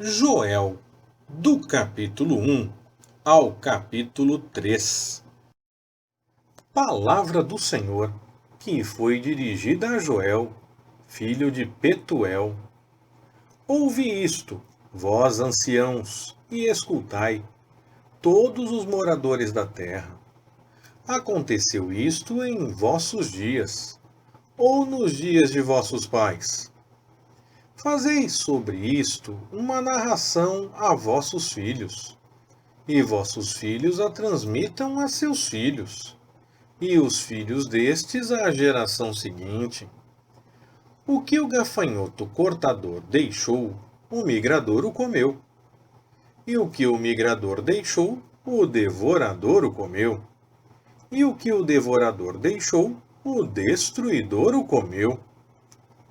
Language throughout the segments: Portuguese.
Joel, do capítulo 1 ao capítulo 3. Palavra do Senhor, que foi dirigida a Joel, filho de Petuel. Ouvi isto, vós anciãos, e escutai, todos os moradores da terra. Aconteceu isto em vossos dias, ou nos dias de vossos pais. Fazei sobre isto uma narração a vossos filhos, e vossos filhos a transmitam a seus filhos, e os filhos destes à geração seguinte. O que o gafanhoto cortador deixou, o migrador o comeu. E o que o migrador deixou, o devorador o comeu. E o que o devorador deixou, o destruidor o comeu.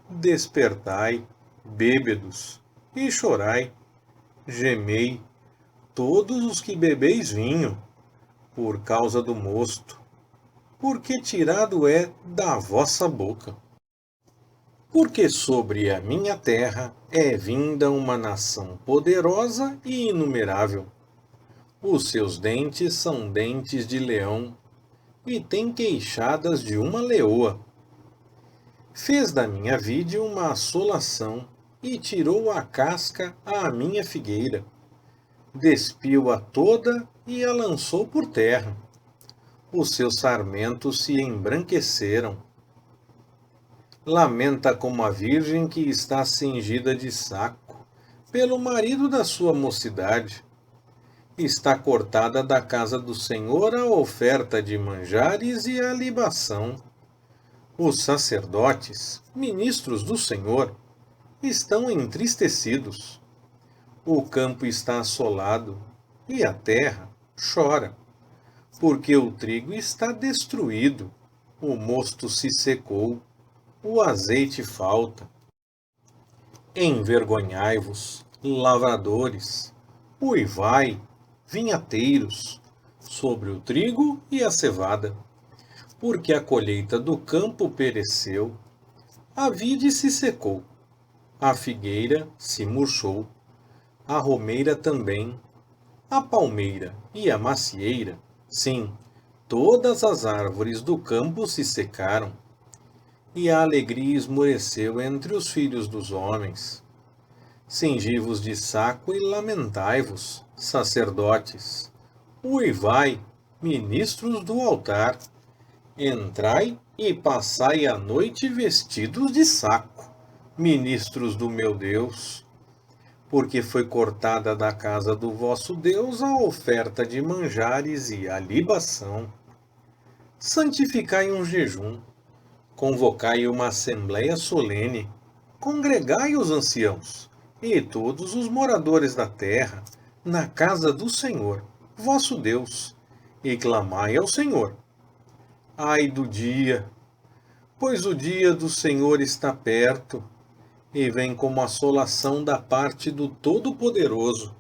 Despertai, bêbedos, e chorai, gemei, todos os que bebeis vinho, por causa do mosto, porque tirado é da vossa boca. Porque sobre a minha terra é vinda uma nação poderosa e inumerável. Os seus dentes são dentes de leão, e tem queixadas de uma leoa. Fez da minha vide uma assolação, e tirou a casca à minha figueira. Despiu-a toda e a lançou por terra. Os seus sarmentos se embranqueceram. Lamenta como a virgem que está cingida de saco, pelo marido da sua mocidade. Está cortada da casa do Senhor a oferta de manjares e a libação. Os sacerdotes, ministros do Senhor, estão entristecidos. O campo está assolado, e a terra chora, porque o trigo está destruído, o mosto se secou, o azeite falta. Envergonhai-vos, lavradores, uivai, vinhateiros, sobre o trigo e a cevada, porque a colheita do campo pereceu, a vide se secou, a figueira se murchou, a romeira também, a palmeira e a macieira, sim, todas as árvores do campo se secaram, e a alegria esmoreceu entre os filhos dos homens. Cingi-vos de saco e lamentai-vos, sacerdotes. Uivai, ministros do altar. Entrai e passai a noite vestidos de saco, ministros do meu Deus. Porque foi cortada da casa do vosso Deus a oferta de manjares e a libação. Santificai um jejum, convocai uma assembléia solene, congregai os anciãos e todos os moradores da terra na casa do Senhor, vosso Deus, e clamai ao Senhor. Ai do dia, pois o dia do Senhor está perto, e vem como assolação da parte do Todo-Poderoso.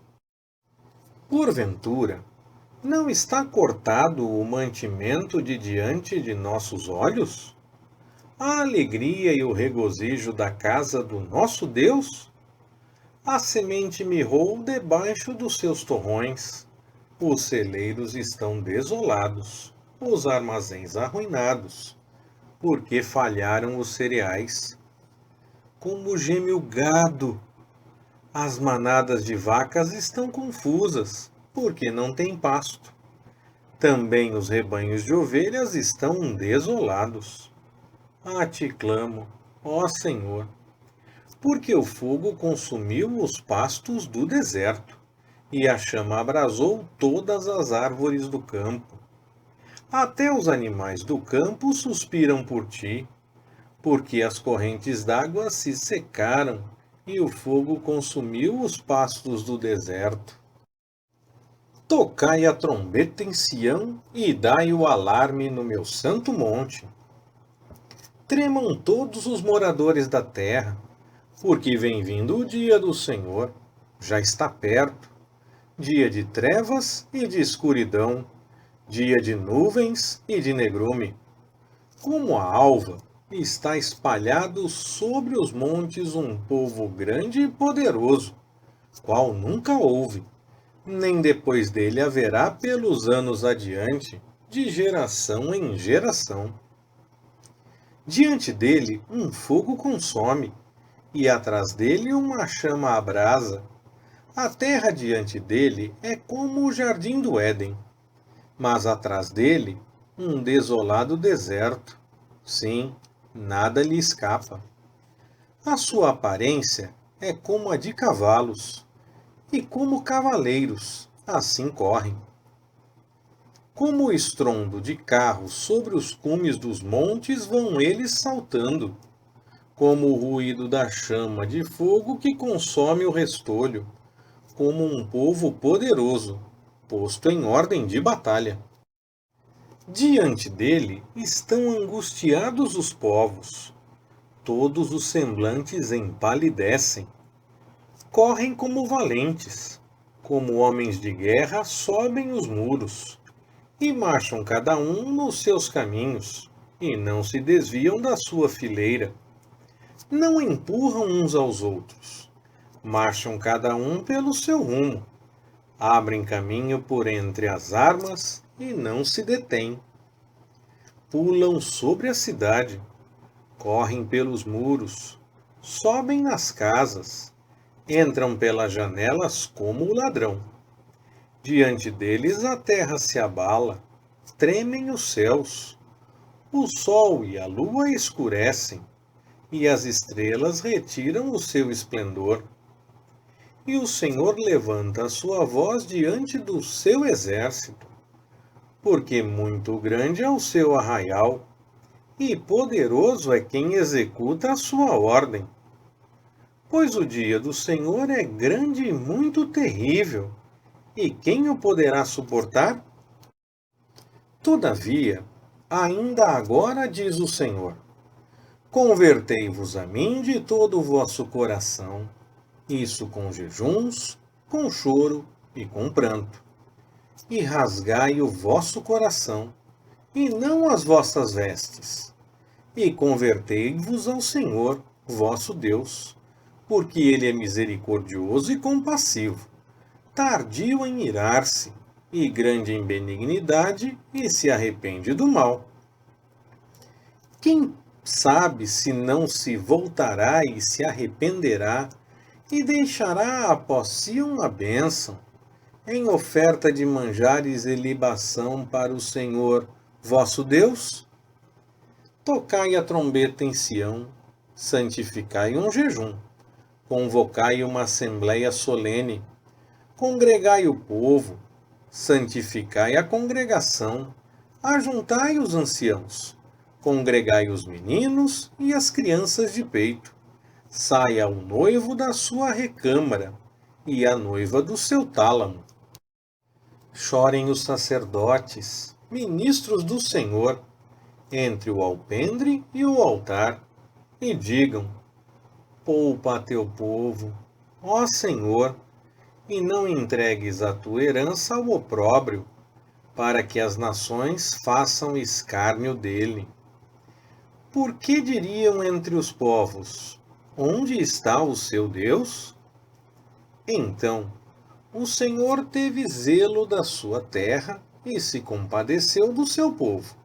Porventura, não está cortado o mantimento de diante de nossos olhos? A alegria e o regozijo da casa do nosso Deus? A semente mirrou debaixo dos seus torrões. Os celeiros estão desolados, os armazéns arruinados, porque falharam os cereais. Como geme o gado, as manadas de vacas estão confusas, porque não tem pasto. Também os rebanhos de ovelhas estão desolados. A ti clamo, ó Senhor, porque o fogo consumiu os pastos do deserto, e a chama abrasou todas as árvores do campo. Até os animais do campo suspiram por ti, porque as correntes d'água se secaram, e o fogo consumiu os pastos do deserto. Tocai a trombeta em Sião, e dai o alarme no meu santo monte. Tremam todos os moradores da terra, porque vem vindo o dia do Senhor, já está perto, dia de trevas e de escuridão, dia de nuvens e de negrume. Como a alva, está espalhado sobre os montes um povo grande e poderoso, qual nunca houve, nem depois dele haverá pelos anos adiante, de geração em geração. Diante dele um fogo consome, e atrás dele uma chama abrasa. A terra diante dele é como o jardim do Éden, mas atrás dele um desolado deserto. Sim, nada lhe escapa. A sua aparência é como a de cavalos, e como cavaleiros, assim correm. Como o estrondo de carros sobre os cumes dos montes vão eles saltando, como o ruído da chama de fogo que consome o restolho, como um povo poderoso, posto em ordem de batalha. Diante dele estão angustiados os povos, todos os semblantes empalidecem, correm como valentes, como homens de guerra sobem os muros, e marcham cada um nos seus caminhos, e não se desviam da sua fileira. Não empurram uns aos outros, marcham cada um pelo seu rumo, abrem caminho por entre as armas e não se detêm. Pulam sobre a cidade, correm pelos muros, sobem nas casas, entram pelas janelas como o ladrão. Diante deles a terra se abala, tremem os céus, o sol e a lua escurecem, e as estrelas retiram o seu esplendor. E o Senhor levanta a sua voz diante do seu exército, porque muito grande é o seu arraial, e poderoso é quem executa a sua ordem. Pois o dia do Senhor é grande e muito terrível, e quem o poderá suportar? Todavia, ainda agora diz o Senhor: convertei-vos a mim de todo o vosso coração, isso com jejuns, com choro e com pranto, e rasgai o vosso coração, e não as vossas vestes, e convertei-vos ao Senhor, vosso Deus, porque ele é misericordioso e compassivo, tardio em irar-se, e grande em benignidade, e se arrepende do mal. Quem sabe se não se voltará e se arrependerá, e deixará após si uma bênção, em oferta de manjares e libação para o Senhor, vosso Deus? Tocai a trombeta em Sião, santificai um jejum, convocai uma assembleia solene, congregai o povo, santificai a congregação, ajuntai os anciãos, congregai os meninos e as crianças de peito. Saia o noivo da sua recâmara e a noiva do seu tálamo. Chorem os sacerdotes, ministros do Senhor, entre o alpendre e o altar, e digam: poupa a teu povo, ó Senhor, e não entregues a tua herança ao opróbrio, para que as nações façam escárnio dele. Por que diriam entre os povos: onde está o seu Deus? Então, o Senhor teve zelo da sua terra e se compadeceu do seu povo.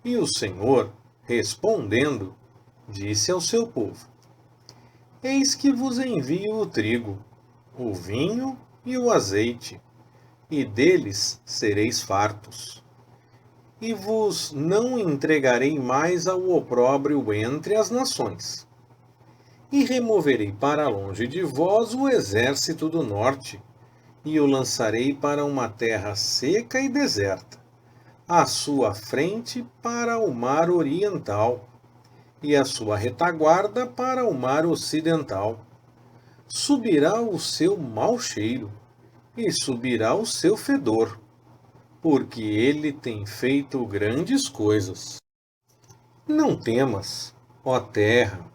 E o Senhor, respondendo, disse ao seu povo: eis que vos envio o trigo, o vinho e o azeite, e deles sereis fartos. E vos não entregarei mais ao opróbrio entre as nações. E removerei para longe de vós o exército do norte, e o lançarei para uma terra seca e deserta, à sua frente para o mar oriental, e a sua retaguarda para o mar ocidental. Subirá o seu mau cheiro, e subirá o seu fedor, porque ele tem feito grandes coisas. Não temas, ó terra,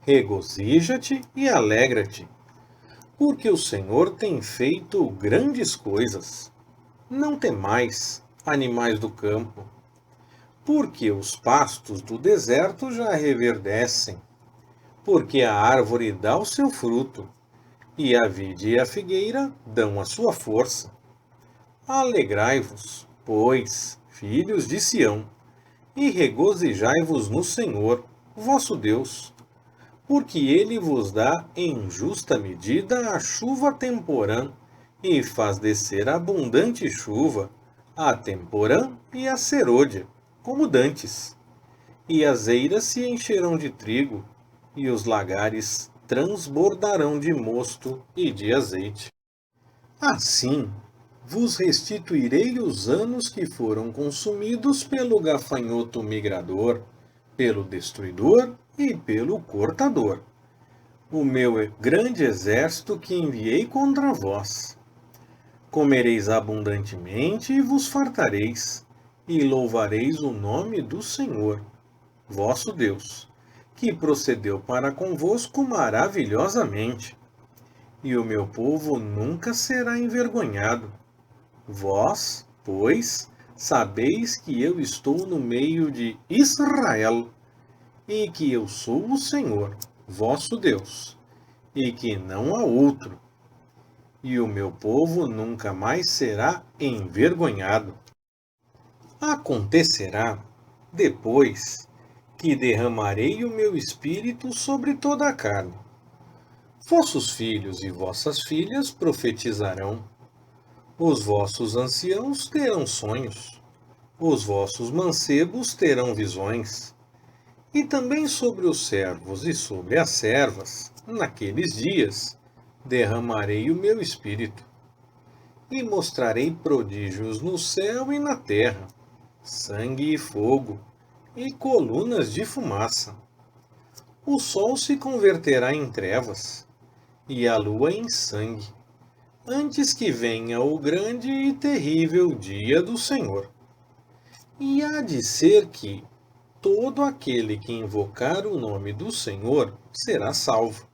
regozija-te e alegra-te, porque o Senhor tem feito grandes coisas. Não temais, animais do campo, porque os pastos do deserto já reverdecem, porque a árvore dá o seu fruto, e a vide e a figueira dão a sua força. Alegrai-vos, pois, filhos de Sião, e regozijai-vos no Senhor, vosso Deus, porque ele vos dá em justa medida a chuva temporã, e faz descer abundante chuva, a temporã e a serôdia, como dantes. E as eiras se encherão de trigo, e os lagares transbordarão de mosto e de azeite. Assim, vos restituirei os anos que foram consumidos pelo gafanhoto migrador, pelo destruidor e pelo cortador, o meu grande exército que enviei contra vós. Comereis abundantemente e vos fartareis, e louvareis o nome do Senhor, vosso Deus, que procedeu para convosco maravilhosamente. E o meu povo nunca será envergonhado. Vós, pois, sabeis que eu estou no meio de Israel, e que eu sou o Senhor, vosso Deus, e que não há outro. E o meu povo nunca mais será envergonhado. Acontecerá, depois, que derramarei o meu espírito sobre toda a carne. Vossos filhos e vossas filhas profetizarão. Os vossos anciãos terão sonhos. Os vossos mancebos terão visões. E também sobre os servos e sobre as servas, naqueles dias, derramarei o meu espírito. E mostrarei prodígios no céu e na terra, sangue e fogo, e colunas de fumaça. O sol se converterá em trevas, e a lua em sangue, antes que venha o grande e terrível dia do Senhor. E há de ser que todo aquele que invocar o nome do Senhor será salvo.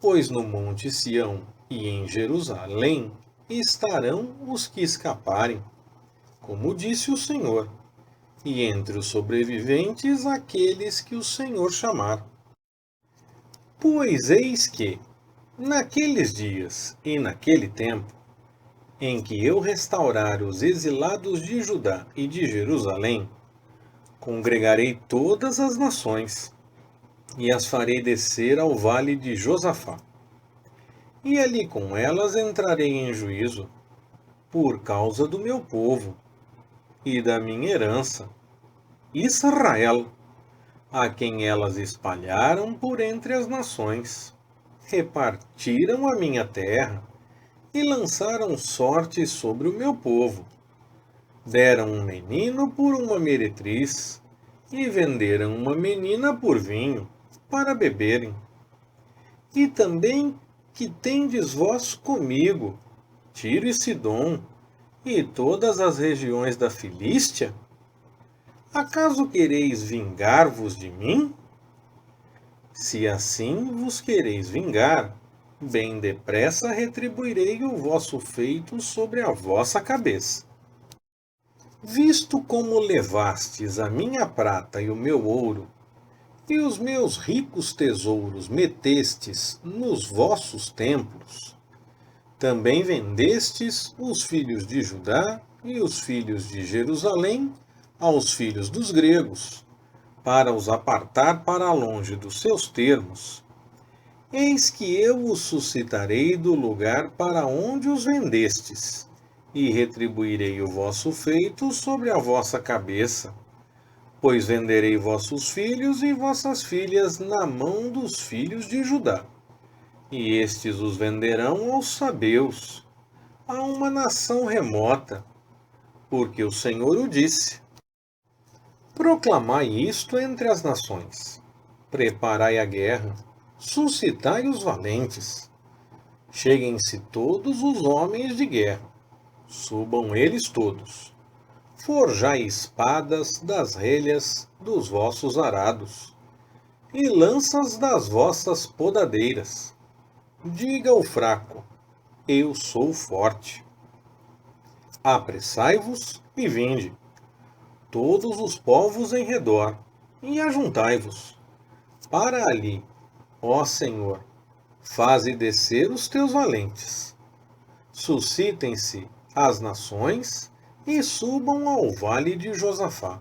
Pois no monte Sião e em Jerusalém estarão os que escaparem, como disse o Senhor, e entre os sobreviventes aqueles que o Senhor chamar. Pois eis que, naqueles dias e naquele tempo, em que eu restaurar os exilados de Judá e de Jerusalém, congregarei todas as nações, e as farei descer ao vale de Josafá. E ali com elas entrarei em juízo, por causa do meu povo, e da minha herança, Israel, a quem elas espalharam por entre as nações. Repartiram a minha terra, e lançaram sorte sobre o meu povo. Deram um menino por uma meretriz, e venderam uma menina por vinho, para beberem. E também que tendes vós comigo, Tiro e Sidom, e todas as regiões da Filístia? Acaso quereis vingar-vos de mim? Se assim vos quereis vingar, bem depressa retribuirei o vosso feito sobre a vossa cabeça. Visto como levastes a minha prata e o meu ouro, e os meus ricos tesouros metestes nos vossos templos, também vendestes os filhos de Judá e os filhos de Jerusalém aos filhos dos gregos, para os apartar para longe dos seus termos. Eis que eu os suscitarei do lugar para onde os vendestes, e retribuirei o vosso feito sobre a vossa cabeça. Pois venderei vossos filhos e vossas filhas na mão dos filhos de Judá, e estes os venderão aos sabeus, a uma nação remota, porque o Senhor o disse. Proclamai isto entre as nações, preparai a guerra, suscitai os valentes. Cheguem-se todos os homens de guerra, subam eles todos. Forjai espadas das relhas dos vossos arados, e lanças das vossas podadeiras. Diga ao fraco, eu sou forte. Apressai-vos e vinde, todos os povos em redor, e ajuntai-vos. Para ali, ó Senhor, Faze descer os teus valentes. Suscitem-se as nações e subam ao vale de Josafá,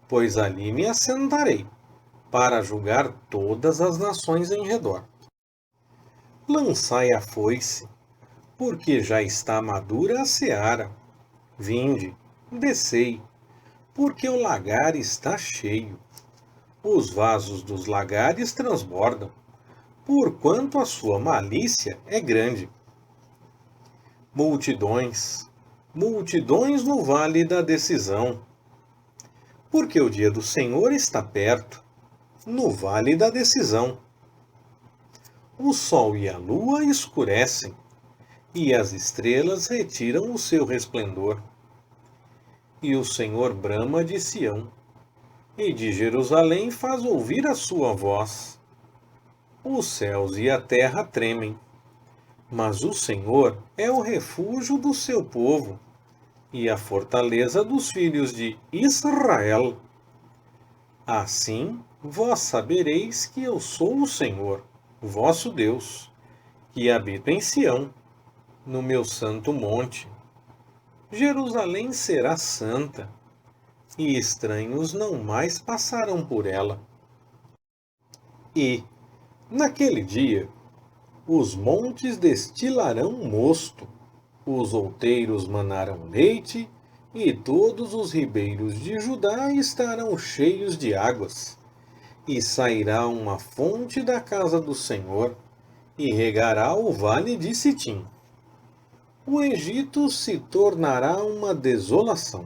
pois ali me assentarei, para julgar todas as nações em redor. Lançai a foice, porque já está madura a seara. Vinde, descei, porque o lagar está cheio. Os vasos dos lagares transbordam, porquanto a sua malícia é grande. Multidões, multidões no vale da decisão, porque o dia do Senhor está perto, no vale da decisão. O sol e a lua escurecem, e as estrelas retiram o seu resplendor. E o Senhor brama de Sião, e de Jerusalém faz ouvir a sua voz. Os céus e a terra tremem, mas o Senhor é o refúgio do seu povo, e a fortaleza dos filhos de Israel. Assim vós sabereis que eu sou o Senhor, vosso Deus, que habito em Sião, no meu santo monte. Jerusalém será santa, e estranhos não mais passarão por ela. E, naquele dia, os montes destilarão mosto, os outeiros manarão leite, e todos os ribeiros de Judá estarão cheios de águas. E sairá uma fonte da casa do Senhor, e regará o vale de Sitim. O Egito se tornará uma desolação,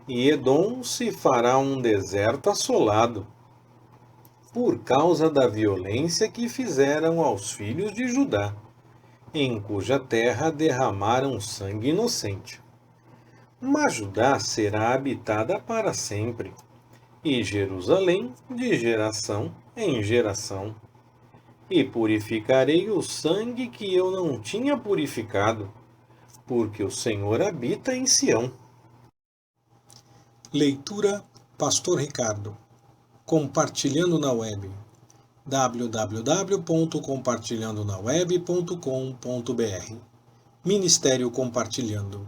e Edom se fará um deserto assolado, por causa da violência que fizeram aos filhos de Judá, em cuja terra derramaram sangue inocente. Mas Judá será habitada para sempre, e Jerusalém de geração em geração. E purificarei o sangue que eu não tinha purificado, porque o Senhor habita em Sião. Leitura Pastor Ricardo. Compartilhando na web. www.compartilhandonaweb.com.br Ministério Compartilhando.